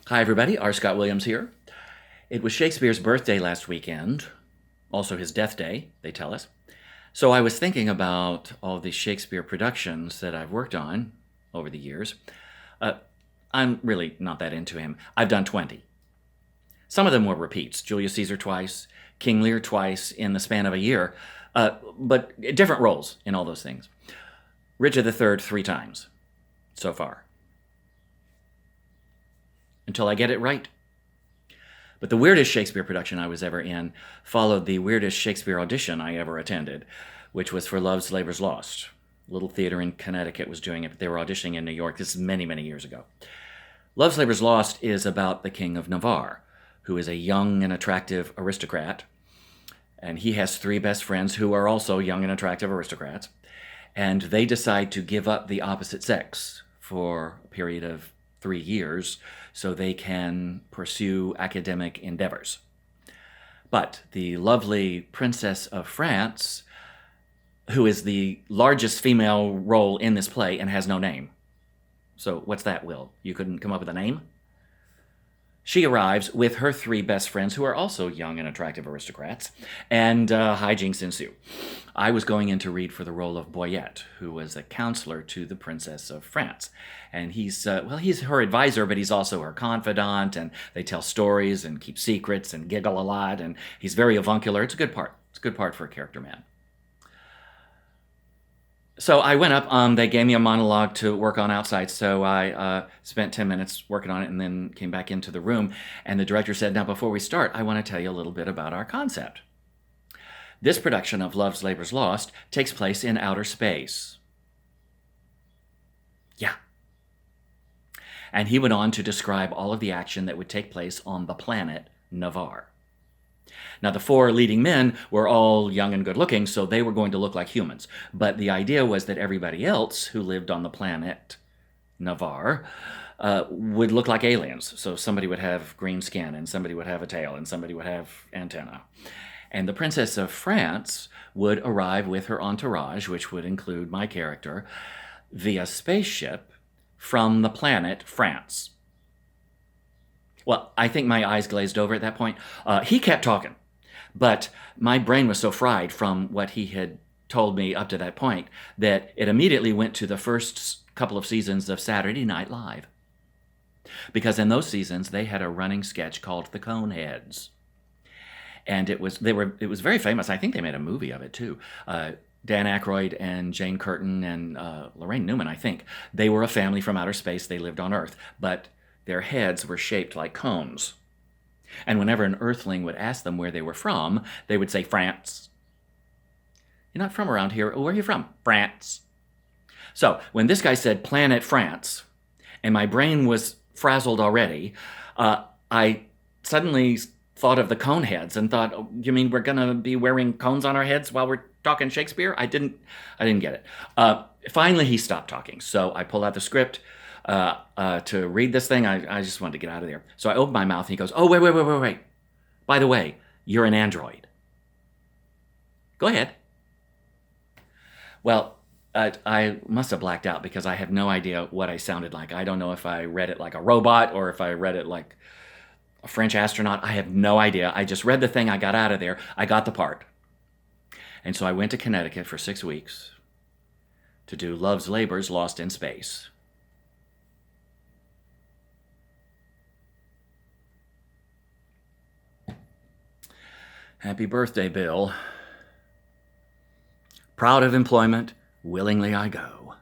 Hi, everybody. R. Scott Williams here. It was Shakespeare's birthday last weekend, also his death day, they tell us. So I was thinking about all the Shakespeare productions that I've worked on over the years. Uh, I'm really not that into him. I've done 20. Some of them were repeats. Julius Caesar twice, King Lear twice in the span of a year, but different roles in all those things. Richard III 3 times so far, until I get it right. But the weirdest Shakespeare production I was ever in followed the weirdest Shakespeare audition I ever attended, which was for Love's Labour's Lost. A little theater in Connecticut was doing it, but they were auditioning in New York. This is many, many years ago. Love's Labour's Lost is about the King of Navarre, who is a young and attractive aristocrat, and he has 3 best friends who are also young and attractive aristocrats, and they decide to give up the opposite sex for a period of 3 years so they can pursue academic endeavors. But the lovely Princess of France, who is the largest female role in this play and has no name. So what's that, Will? You couldn't come up with a name? She arrives with her 3 best friends, who are also young and attractive aristocrats, and hijinks ensue. I was going in to read for the role of Boyet, who was a counselor to the Princess of France. And he's her advisor, but he's also her confidant, and they tell stories and keep secrets and giggle a lot, and he's very avuncular. It's a good part. It's a good part for a character man. So I went up, they gave me a monologue to work on outside, so I spent 10 minutes working on it and then came back into the room, and the director said, now before we start, I want to tell you a little bit about our concept. This production of Love's Labour's Lost takes place in outer space. Yeah. And he went on to describe all of the action that would take place on the planet Navarre. Now, the 4 leading men were all young and good-looking, so they were going to look like humans. But the idea was that everybody else who lived on the planet Navarre would look like aliens. So somebody would have green skin, and somebody would have a tail, and somebody would have antenna. And the Princess of France would arrive with her entourage, which would include my character, via spaceship from the planet France. Well, I think my eyes glazed over at that point. He kept talking, but my brain was so fried from what he had told me up to that point that it immediately went to the first couple of seasons of Saturday Night Live. Because in those seasons, they had a running sketch called The Coneheads. And it was very famous. I think they made a movie of it, too. Dan Aykroyd and Jane Curtin and Lorraine Newman, I think. They were a family from outer space. They lived on Earth. But their heads were shaped like cones. And whenever an Earthling would ask them where they were from, they would say, France. You're not from around here. Where are you from? France. So when this guy said Planet France, and my brain was frazzled already, I suddenly thought of the cone heads and thought, oh, you mean we're going to be wearing cones on our heads while we're talking Shakespeare? I didn't get it. Finally, he stopped talking. So I pulled out the script to read this thing. I just wanted to get out of there. So I opened my mouth and he goes, oh, wait. By the way, you're an android. Go ahead. Well, I must have blacked out because I have no idea what I sounded like. I don't know if I read it like a robot or if I read it like a French astronaut. I have no idea. I just read the thing. I got out of there. I got the part. And so I went to Connecticut for 6 weeks to do Love's Labour's Lost in Space. Happy birthday, Bill. Proud of employment, willingly I go.